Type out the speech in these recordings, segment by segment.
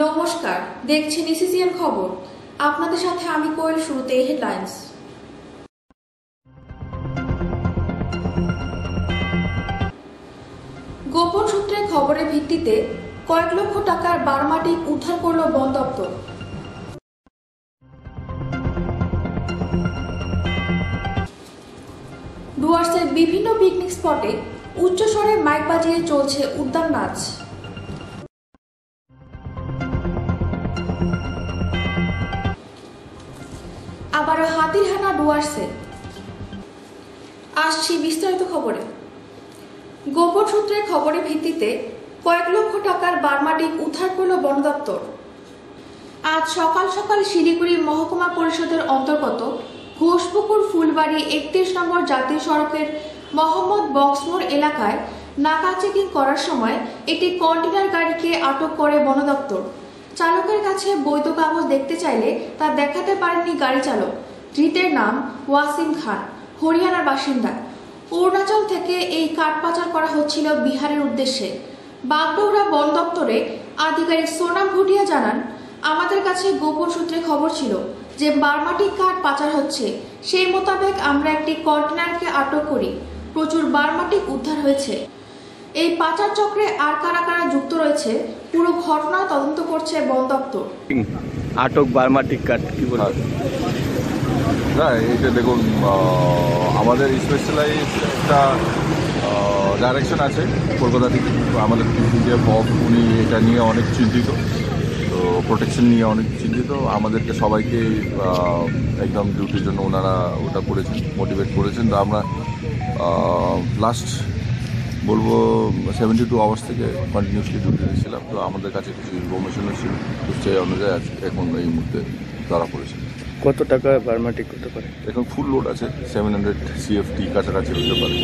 নমস্কার, দেখছেন ইসিসিএন খবর। আপনাদের সাথে আমি কোয়েল। শুরুতে হেডলাইন্স। গোপন সূত্রে খবরের ভিত্তিতে কয়েক লক্ষ টাকার বারমাটিক উদ্ধার করল বন দপ্তর। ডুয়ার্সের বিভিন্ন পিকনিক স্পটে উচ্চস্বরে মাইক বাজিয়ে চলছে উদ্যান নাচ। আবারও হাতির হানা ডুয়ার্সে। আসছি বিস্তারিত খবরে। গোপন সূত্রের খবরের ভিত্তিতে কয়েক লক্ষ টাকার বারমাটিক উদ্ধার করল বন দপ্তর। আজ সকাল সকাল শিলিগুড়ি মহকুমা পরিষদের অন্তর্গত ঘোষপুকুর ফুলবাড়ি 31 নম্বর জাতীয় সড়কের মোহাম্মদ বক্সমোড় এলাকায় নাকা চেকিং করার সময় একটি কন্টেনার গাড়িকে আটক করে বন দপ্তর। চালকের কাছে বৈধ কাগজ দেখতে চাইলে তা দেখাতে পারেননি গাড়ি চালক। ধৃতের নাম ওয়াসিম খান, হরিয়ানার বাসিন্দা। অরুণাচল থেকে এই কাঠ পাচার করা হচ্ছিল বিহারের উদ্দেশ্যে। বাগডোগরা বন দপ্তরে আধিকারিক সোনাম ভুটিয়া জানান, আমাদের কাছে গোপন সূত্রে খবর ছিল যে বারমাটিক কাঠ পাচার হচ্ছে। সেই মোতাবেক আমরা একটি কন্টেনারকে আটক করি। প্রচুর বারমাটিক উদ্ধার হয়েছে। এই পাচার চক্রে আর কারা কারা যুক্ত রয়েছে পুরো ঘটনা তদন্ত করছে বন দপ্তর। আটক বারমাটিক কাঠ কি বলে না, এইটা দেখুন, আমাদের স্পেশালাইজ একটা ডাইরেকশন আছে কলকাতা থেকে। আমাদের পিসিজিএফ উনি এটা নিয়ে অনেক চিন্তিত, তো প্রোটেকশন নিয়ে অনেক চিন্তিত। আমাদেরকে সবাইকে একদম ডিউটির জন্য ওনারা ওটা করেছেন, মোটিভেট করেছেন। তো আমরা লাস্ট বলবো 72 আওয়ার্স থেকে কন্টিনিউসলি ডিউটিতে ছিলাম। তো আমাদের কাছে কিছু ইনফরমেশনও ছিল, তো সেই অনুযায়ী এখন এই মুহূর্তে ধরা পড়েছে। কত টাকা বারমাটিক করতে পারে? এখন ফুল লোড আছে, 700 CFT কাছাকাছি হতে পারে।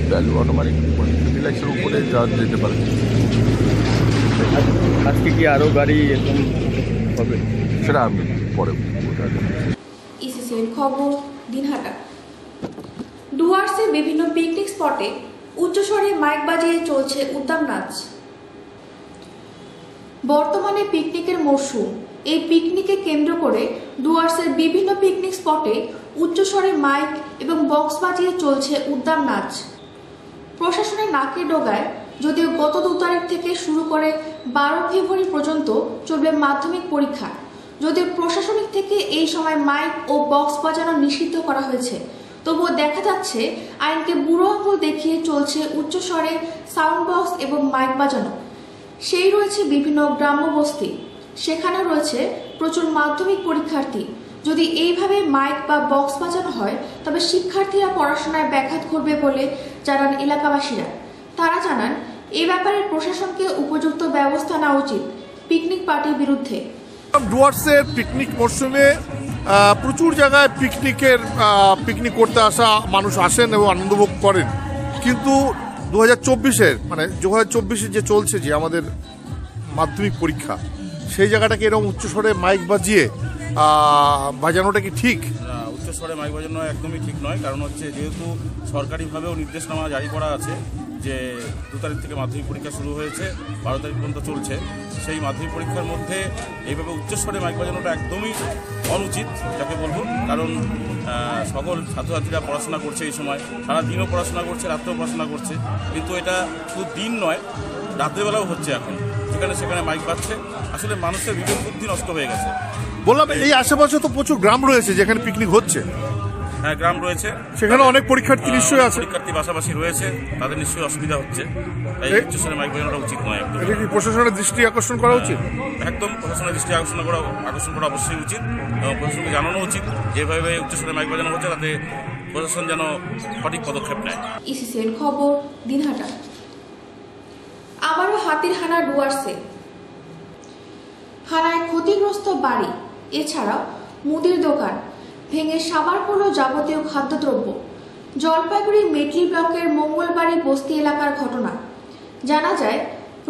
ভ্যালু অটোমেটিক 20 লাখের উপরে যা যেতে পারে। আজকে কি আরও গাড়ি এরকম হবে সেটা আমি পরে। ইসিসিএন খবর, দিনহাটা। ডুয়ার্সে বিভিন্ন পিকনিক স্পটে উচ্চস্বরে মাইক বাজিয়ে চলছে উদ্যান নাচ। বর্তমানে পিকনিকের মরশুম। এই পিকনিককে কেন্দ্র করে ডুয়ার্সের বিভিন্ন পিকনিক স্পটে উচ্চস্বরে মাইক এবং বক্স বাজিয়ে চলছে উদ্যান নাচ। প্রশাসনের নাকের ডগায় যদিও গত 2 তারিখ থেকে শুরু করে 12 ফেব্রুয়ারি পর্যন্ত চলবে মাধ্যমিক পরীক্ষা, যদিও প্রশাসনিক থেকে এই সময় মাইক ও বক্স বাজানো নিষিদ্ধ করা হয়েছে, তবুও দেখা যাচ্ছে আইনকে বুড়ো আঙুল দেখিয়ে চলছে উচ্চস্বরে সাউন্ড বক্স এবং মাইক বাজানো। সেই রয়েছে বিভিন্ন গ্রাম্য বস্তি, সেখানে রয়েছে প্রচুর মাধ্যমিক পরীক্ষার্থী। যদি এইভাবে মাইক বা বক্স বাজানো হয় তবে শিক্ষার্থীরা পড়াশোনায় ব্যাঘাত ঘটবে বলে জানান এলাকাবাসীরা। তারা জানান, এই ব্যাপারে প্রশাসনকে উপযুক্ত ব্যবস্থা নেওয়া উচিত পিকনিক পার্টির বিরুদ্ধে। ডুয়ার্সের পিকনিক মরশুমে প্রচুর জায়গায় পিকনিক করতে আসা মানুষ আসেন এবং আনন্দ উপভোগ করেন, কিন্তু 2024 যে চলছে যে আমাদের মাধ্যমিক পরীক্ষা, সেই জায়গাটাকে এরকম উচ্চস্বরে মাইক বাজিয়ে বাজানোটা কি ঠিক? উচ্চস্বরে মাইক বাজানো একদমই ঠিক নয়। কারণ হচ্ছে, যেহেতু সরকারিভাবেও নির্দেশনামা জারি করা আছে যে 2 তারিখ থেকে মাধ্যমিক পরীক্ষা শুরু হয়েছে, 12 তারিখ পর্যন্ত চলছে। সেই মাধ্যমিক পরীক্ষার মধ্যে এইভাবে উচ্চস্বরে মাইক বাজানোটা একদমই অনুচিত, যাকে বলবো। কারণ সকল ছাত্রছাত্রীরা পড়াশোনা করছে, এই সময় সারা দিনও পড়াশোনা করছে, রাত্রেও পড়াশোনা করছে, কিন্তু এটা শুধু দিন নয়, রাত্রেবেলাও হচ্ছে। এখন সেখানে মাইক বাজছে, আসলে মানুষের বিবেক বুদ্ধি নষ্ট হয়ে গেছে। বললাম, এই আশেপাশে তো প্রচুর গ্রাম রয়েছে যেখানে পিকনিক হচ্ছে। হ্যাঁ, গ্রাম রয়েছে, সেখানে অনেক পরীক্ষার্থী নিশ্চয়ই আছে। পরীক্ষার্থী পাশাপাশি রয়েছে, তাদের নিশ্চয়ই অসুবিধা হচ্ছে। এই উচ্চস্বরে মাইক বাজানোটা উচিত নয়। একদম এটা কি প্রশাসনের দৃষ্টি আকর্ষণ করা উচিত? একদম প্রশাসনের দৃষ্টি আকর্ষণ করা অবশ্যই উচিত, এবং প্রশাসনকে জানানো উচিত যেভাবে উচ্চস্বরে মাইক বাজানো হচ্ছে তাতে প্রশাসন যেন সঠিক পদক্ষেপ নেয়। ইসিসিএন খবর, দিনহাটা। আবারও হাতির হানা ডুয়ার্সে। হানায় ক্ষতিগ্রস্ত বাড়ি, এছাড়াও মুদির দোকান ভেঙে সাবার পড়ল যাবতীয় খাদ্যদ্রব্য। জলপাইগুড়ি মেটলি ব্লকের মঙ্গলবাড়ি বস্তি এলাকার ঘটনা। জানা যায়,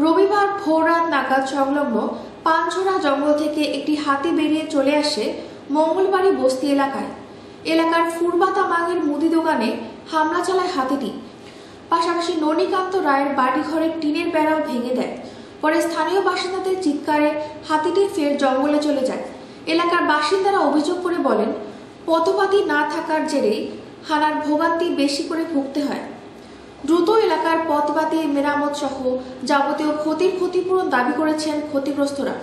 রবিবার ভোররাত নাগাদ সংলগ্ন পানছড়া জঙ্গল থেকে একটি হাতি বেরিয়ে চলে আসে মঙ্গলবাড়ি বস্তি এলাকায়। এলাকার ফুরবাতা মাঙের মুদি দোকানে হামলা চালায় হাতিটি। পাশাপাশি ননীকান্ত রায়ের বাড়িঘরের টিনের বেড়াও ভেঙে দেয়। পরে স্থানীয় বাসিন্দাদের চিৎকারে হাতিটি ফের জঙ্গলে চলে যায়। এলাকার বাসিন্দারা অভিযোগ করে বলেন, পথপাতি না থাকার জেরেই হানার ভোগান্তি বেশি করে ভুগতে হয়। দ্রুত এলাকার পথবাতি মেরামত সহ যাবতীয় ক্ষতিপূরণ দাবি করেছেন ক্ষতিগ্রস্তরা।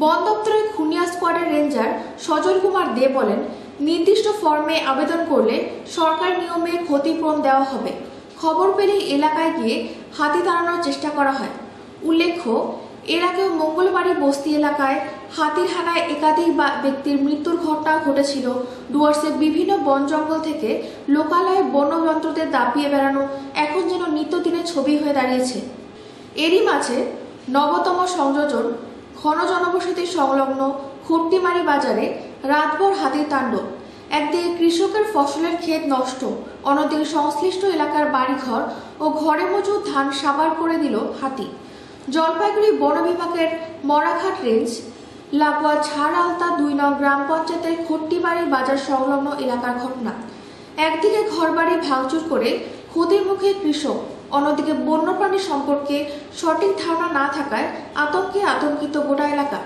বন দপ্তরের খুনিয়া স্কোয়াডের রেঞ্জার সজল কুমার দে বলেন, নির্দিষ্ট ফর্মে আবেদন করলে সরকার নিয়মে ক্ষতিপূরণ দেওয়া হবে। খবর পেলেই এলাকায় গিয়ে হাতি তাড়ানোর চেষ্টা করা হয়। উল্লেখ্য, এর আগেও মঙ্গলবাড়ি বস্তি এলাকায় হাতির হানায় একাধিক ব্যক্তির মৃত্যুর ঘটনা ঘটেছিল। ডুয়ার্সের বিভিন্ন বন জঙ্গল থেকে লোকালয়ে বন্যযন্ত্রদের দাপিয়ে বেড়ানো এখন যেন নিত্যদিনের ছবি হয়ে দাঁড়িয়েছে। এরই মাঝে নবতম সংযোজন ঘন জনবসতি সংলগ্ন খুট্টিমারি বাজারে রাতভর হাতির তাণ্ডব। একদিকে কৃষকের ফসলের ক্ষেত নষ্ট, অন্যদিকে সংশ্লিষ্ট এলাকার বাড়িঘর ও ঘরে মজুদ ধান সাবার করে দিল হাতি। জলপাইগুড়ি বন বিভাগের মরাঘাট রেঞ্জ লাগোয়া ঝাড় আলতা 2 নং গ্রাম পঞ্চায়েতের খুট্টিমারি বাজার সংলগ্ন এলাকার ঘটনা। একদিকে ঘরবাড়ি ভাঙচুর করে ক্ষতির মুখে কৃষক, অন্যদিকে বন্যপ্রাণী সম্পর্কে সঠিক ধারণা না থাকায় আতঙ্কিত গোটা এলাকা।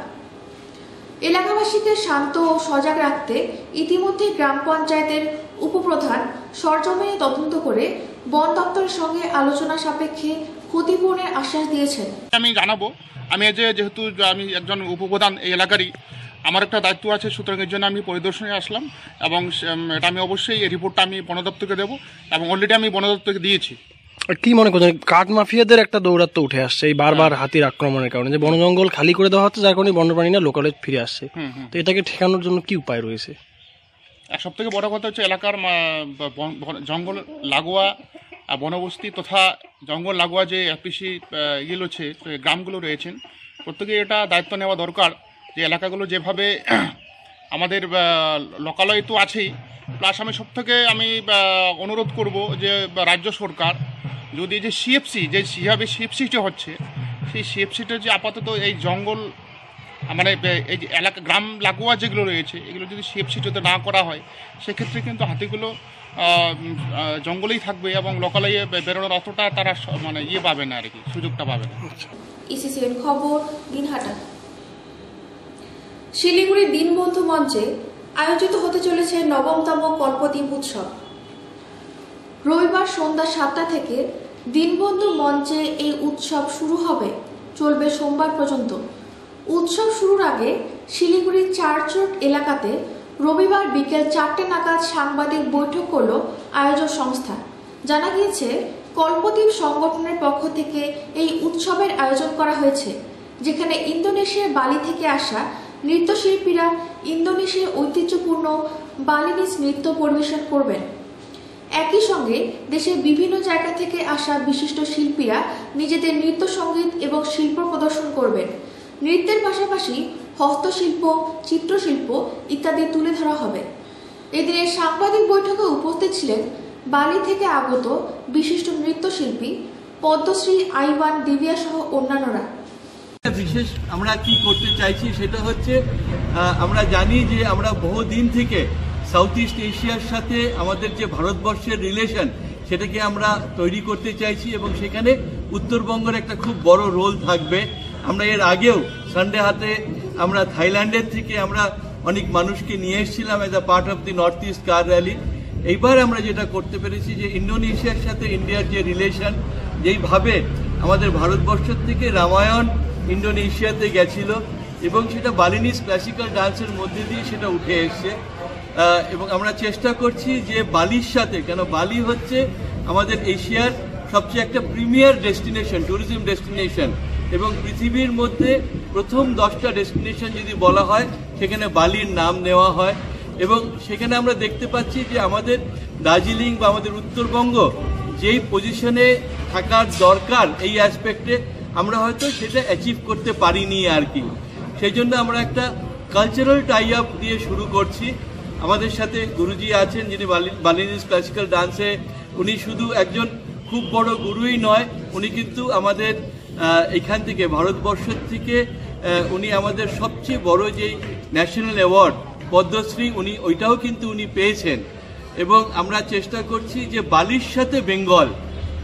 এলাকাবাসীকে শান্ত ও সজাগ রাখতে ইতিমধ্যে গ্রাম পঞ্চায়েতের উপপ্রধান সরজমিনে তদন্ত করে বন দপ্তরের সঙ্গে আলোচনা সাপেক্ষে ক্ষতিপূরণের আশ্বাস দিয়েছেন। আমি জানাবো, আমি যেহেতু আমি একজন উপপ্রধান এই এলাকারই, আমার একটা দায়িত্ব আছে, সুতরাং এর জন্য আমি পরিদর্শনে আসলাম এবং এটা আমি অবশ্যই এই রিপোর্টটা আমি বন দপ্তরকে দেবো এবং অলরেডি আমি বন দপ্তরকে দিয়েছি। কি মনে করছেন, কাঠ মাফিয়াদের একটা দৌরাত্ম উঠে আসছে এই বারবার হাতির আক্রমণের কারণে, যে বন জঙ্গল খালি করে দেওয়া হচ্ছে, যার কারণে বন্যপ্রাণীরা লোকালে ফিরে আসছে। তো এটাকে ঠেকানোর জন্য কি উপায় রয়েছে? সব থেকে বড় কথা হচ্ছে এলাকার জঙ্গল লাগোয়া বনবস্তি তথা জঙ্গল লাগোয়া যে এপিসি ইগুলো আছে, গ্রামগুলো রয়েছেন, প্রত্যেকে এটা দায়িত্ব নেওয়া দরকার যে এলাকাগুলো যেভাবে আমাদের লোকালয় তো আছেই, প্লাস আমি সব থেকে অনুরোধ করব যে রাজ্য সরকার যদি যে সিএফসি যে যেভাবে সিএফসিটা হচ্ছে, সেই সিএফসিটা যে আপাতত এই জঙ্গল এই যে এলাকা গ্রাম লাগোয়া যেগুলো রয়েছে, এগুলো যদি সিএফসি যদি না করা হয়, সেক্ষেত্রে কিন্তু হাতিগুলো জঙ্গলেই থাকবে এবং লোকালয়ে বেরোনোর অতটা তারা পাবে না আর কি, সুযোগটা পাবে না। ইসিসিএন খবর, দিনহাটা। শিলিগুড়ি দীনবন্ধু মঞ্চে আয়োজিত হতে চলেছে 9তম কল্পদ্বীপ উৎসব। রবিবার সন্ধ্যা 7টা থেকে দীনবন্ধু মঞ্চে এই উৎসব শুরু হবে, চলবে সোমবার পর্যন্ত। উৎসব শুরুর আগে শিলিগুড়ির চারচোট এলাকাতে রবিবার বিকেল 4টে নাগাদ সাংবাদিক বৈঠক করল আয়োজক সংস্থা। জানা গিয়েছে, কল্পদ্বীপ সংগঠনের পক্ষ থেকে এই উৎসবের আয়োজন করা হয়েছে, যেখানে ইন্দোনেশিয়ার বালি থেকে আসা নৃত্যশিল্পীরা ইন্দোনেশিয়ার ঐতিহ্যপূর্ণ বালিনিজ নৃত্য পরিবেশন করবেন। একই সঙ্গে দেশের বিভিন্ন জায়গা থেকে আসা বিশিষ্ট শিল্পীরা নিজেদের নৃত্য সঙ্গীত এবং শিল্প প্রদর্শন করবেন। নৃত্যের পাশাপাশি হস্তশিল্প, চিত্রশিল্প ইত্যাদি তুলে ধরা হবে। এদিনের সাংবাদিক বৈঠকে উপস্থিত ছিলেন বালি থেকে আগত বিশিষ্ট নৃত্যশিল্পী পদ্মশ্রী আইওয়ান দিবিয়া সহ অন্যান্যরা। বিশেষ আমরা কি করতে চাইছি সেটা হচ্ছে, আমরা জানি যে আমরা বহুদিন থেকে সাউথ ইস্ট এশিয়ার সাথে আমাদের যে ভারতবর্ষের রিলেশন, সেটাকে আমরা তৈরি করতে চাইছি এবং সেখানে উত্তরবঙ্গের একটা খুব বড় রোল থাকবে। আমরা এর আগেও সানডে হাতে আমরা থাইল্যান্ডের থেকে আমরা অনেক মানুষকে নিয়ে এসেছিলাম as a part of the north east car rally. এইবার আমরা যেটা করতে পেরেছি যে ইন্দোনেশিয়ার সাথে ইন্ডিয়ার যে রিলেশন, যেইভাবে আমাদের ভারতবর্ষ থেকে রামায়ণ ইন্দোনেশিয়াতে গেছিল এবং সেটা বালিনিজ ক্লাসিক্যাল ডান্সের মধ্যে দিয়ে সেটা উঠে এসছে, এবং আমরা চেষ্টা করছি যে বালির সাথে, কেন বালি হচ্ছে আমাদের এশিয়ার সবচেয়ে একটা প্রিমিয়ার ডেস্টিনেশন, ট্যুরিজম ডেস্টিনেশন, এবং পৃথিবীর মধ্যে প্রথম 10টা ডেস্টিনেশন যদি বলা হয় সেখানে বালির নাম নেওয়া হয়। এবং সেখানে আমরা দেখতে পাচ্ছি যে আমাদের দার্জিলিং বা আমাদের উত্তরবঙ্গ যেই পজিশনে থাকার দরকার এই অ্যাসপেক্টে, আমরা হয়তো সেটা অ্যাচিভ করতে পারিনি আর কি। সেই জন্য আমরা একটা কালচারাল টাই আপ দিয়ে শুরু করছি। আমাদের সাথে গুরুজি আছেন, যিনি বালিনিজ ক্লাসিক্যাল ডান্সে, উনি শুধু একজন খুব বড় গুরুই নয়, উনি কিন্তু আমাদের এখান থেকে ভারতবর্ষ থেকে উনি আমাদের সবচেয়ে বড় যেই ন্যাশনাল অ্যাওয়ার্ড পদ্মশ্রী, ওইটাও কিন্তু উনি পেয়েছেন। এবং আমরা চেষ্টা করছি যে বালির সাথে বেঙ্গল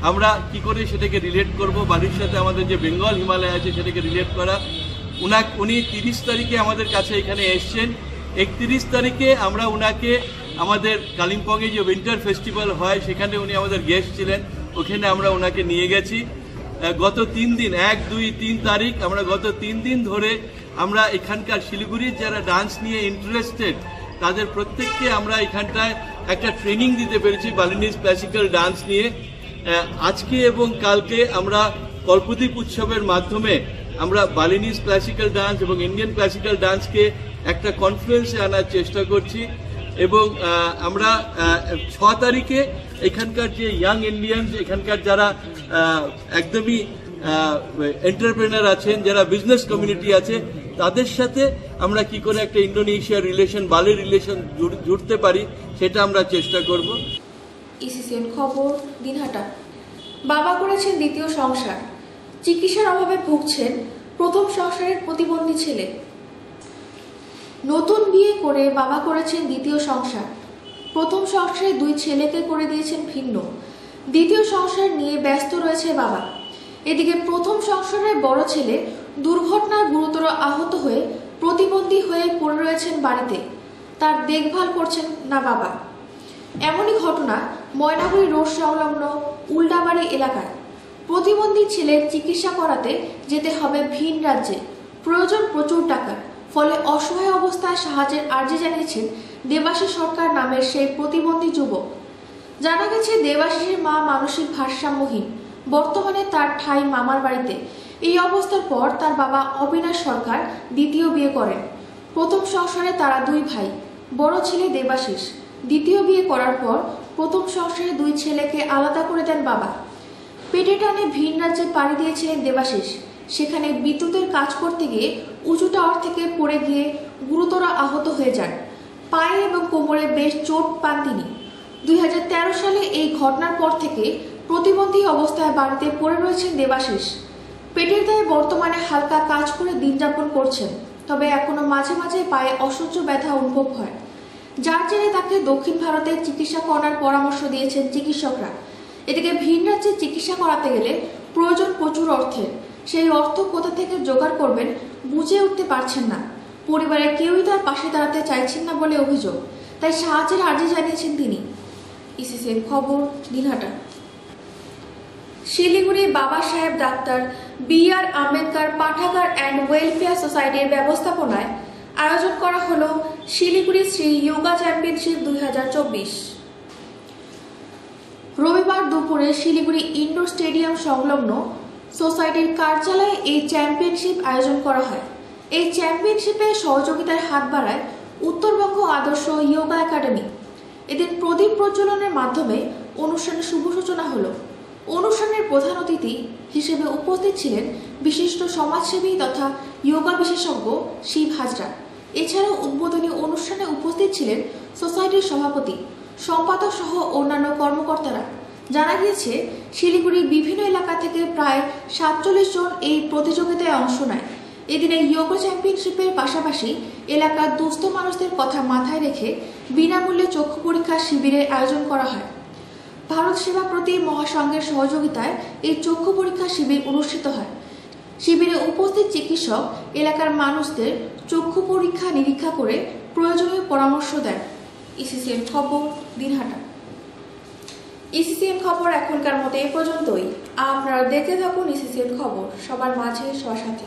আমরা কি করে সেটাকে রিলেট করব, বাড়ির সাথে আমাদের যে বেঙ্গল হিমালয় আছে সেটাকে রিলেট করা। উনি 30 তারিখে আমাদের কাছে এখানে এসছেন। 31 তারিখে আমরা উনাকে আমাদের কালিম্পংয়ে যে উইন্টার ফেস্টিভ্যাল হয় সেখানে উনি আমাদের গেস্ট ছিলেন, ওখানে আমরা ওনাকে নিয়ে গেছি। গত 3 দিন 1, 2, 3 তারিখ আমরা গত 3 দিন ধরে আমরা এখানকার শিলিগুড়ির যারা ডান্স নিয়ে ইন্টারেস্টেড তাদের প্রত্যেককে আমরা এখানটায় একটা ট্রেনিং দিতে পেরেছি বালিনিজ ক্লাসিক্যাল ডান্স নিয়ে। আজকে এবং কালকে আমরা কল্পদ্বীপ উৎসবের মাধ্যমে আমরা বালিনিজ ক্লাসিক্যাল ডান্স এবং ইন্ডিয়ান ক্লাসিক্যাল ডান্সকে একটা কনফ্লুয়েন্সে আনার চেষ্টা করছি। এবং আমরা 6 তারিখে এখানকার যে ইয়াং ইন্ডিয়ানস, এখানকার যারা একদমই এন্টারপ্রেনার আছেন, যারা বিজনেস কমিউনিটি আছে, তাদের সাথে আমরা কি করে একটা ইন্দোনেশিয়ার রিলেশন, বালির রিলেশন জুড়তে পারি সেটা আমরা চেষ্টা করব। ইসিসিএন খবর, দিনহাটা। বাবা করেছেন দ্বিতীয় সংসার, চিকিৎসার অভাবে ভুগছেন প্রথম সংসারের প্রতিবন্ধী ছেলে। নতুন বিয়ে করে বাবা করেছেন দ্বিতীয় সংসার। প্রথম সংসারে 2 ছেলেকে করে দিয়েছেন ভিন্ন। দ্বিতীয় সংসার নিয়ে ব্যস্ত রয়েছে বাবা। এদিকে প্রথম সংসারের বড় ছেলে দুর্ঘটনায় গুরুতর আহত হয়ে প্রতিবন্ধী হয়ে পড়ে রয়েছেন বাড়িতে, তার দেখভাল করছেন না বাবা। এমনই ঘটনা ময়নাগুড়ি রোড সংলগ্ন উল্ডাবাড়ি এলাকায়। প্রতিবন্ধী ছেলের চিকিৎসা করাতে যেতে হবে ভিন রাজ্যে, প্রয়োজন প্রচুর টাকার। ফলে অসহায় অবস্থায় সাহায্যের আর্জি জানিয়েছেন দেবাশিস সরকার নামের সেই প্রতিবন্ধী যুবক। জানা গেছে দেবাশিসের মা মানসিক ভারসাম্যহীন, বর্তমানে তার ঠাঁই মামার বাড়িতে। এই অবস্থার পর তার বাবা অবিনাশ সরকার দ্বিতীয় বিয়ে করেন। প্রথম সংসারে তারা 2 ভাই, বড় ছেলে দেবাশিস। দ্বিতীয় বিয়ে করার পর প্রথম সংসারে 2 ছেলেকে আলাদা করে দেন বাবা। পেটে টানে ভিন রাজ্যে পাড়ি দিয়েছিলেন দেবাশিস। সেখানে বিদ্যুতের কাজ করতে গিয়ে উঁচু টাওয়ার থেকে পড়ে গিয়ে গুরুতর আহত হয়ে যান। পায়ে এবং কোমরে বেশ চোট পান তিনি। 2013 সালে এই ঘটনার পর থেকে প্রতিবন্ধী অবস্থায় বাড়িতে পড়ে রয়েছেন দেবাশিস। পেটের দায়ে বর্তমানে হালকা কাজ করে দিন যাপন করছেন, তবে এখনো মাঝে মাঝে পায়ে অসহ্য ব্যথা অনুভব হয়, যার জেরে তাকে দক্ষিণ ভারতে চিকিৎসা করার পরামর্শ দিয়েছেন চিকিৎসকরা। এদিকে ভিন রাজ্যে চিকিৎসা করাতে গেলে প্রয়োজন প্রচুর অর্থের। সেই অর্থ কোথা থেকে জোগাড় করবেন বুঝে উঠতে পারছেন না। পরিবারের কেউই তার পাশে দাঁড়াতে চাইছেন না বলে অভিযোগ, তাই সাহায্যের আর্জি জানিয়েছেন তিনি। ইসিসিএন খবর, দিনহাটা। শিলিগুড়ি বাবা সাহেব ডাক্তার BR আম্বেদকর পাঠাগার অ্যান্ড ওয়েলফেয়ার সোসাইটির ব্যবস্থাপনায় আয়োজন করা হলো শিলিগুড়ি শ্রী যোগা চ্যাম্পিয়নশিপ 2024। রবিবার দুপুরে শিলিগুড়ি ইন্ডোর স্টেডিয়াম সংলগ্ন সোসাইটির কার্যালয়ে এই চ্যাম্পিয়নশিপ আয়োজন করা হয়। এই চ্যাম্পিয়নশিপে সহযোগিতার হাত বাড়ায় উত্তরবঙ্গ আদর্শ যোগা একাডেমি। এদিন প্রদীপ প্রজ্বলনের মাধ্যমে অনুষ্ঠানের শুভ সূচনা হলো। অনুষ্ঠানের প্রধান অতিথি হিসেবে উপস্থিত ছিলেন বিশিষ্ট সমাজসেবী তথা যোগা বিশেষজ্ঞ শিব হাজরা। এছাড়াও উদ্বোধনী অনুষ্ঠানে উপস্থিত ছিলেন সোসাইটির সভাপতি, সম্পাদক সহ অন্যান্য কর্মকর্তারা। জানা গিয়েছে শিলিগুড়ির বিভিন্ন এলাকা থেকে প্রায় 47 জন এই প্রতিযোগিতায় অংশ নেয়। এদিনে যোগা চ্যাম্পিয়নশিপের পাশাপাশি এলাকার দুস্থ মানুষদের কথা মাথায় রেখে বিনামূল্যে চক্ষু পরীক্ষা শিবিরের আয়োজন করা হয়। ভারত সেবা প্রতি মহাসংঘের সহযোগিতায় এই চক্ষু পরীক্ষা শিবির অনুষ্ঠিত হয়। শিবিরে উপস্থিত চিকিৎসক এলাকার মানুষদের চক্ষু পরীক্ষা নিরীক্ষা করে প্রয়োজনীয় পরামর্শ দেন। ইসিসিএন খবর, দিনহাটা। ইসিসিএন খবর এখনকার মতো এ পর্যন্তই। আপনারা দেখতে থাকুন ইসিসিএন খবর, সবার মাঝে সবার সাথে।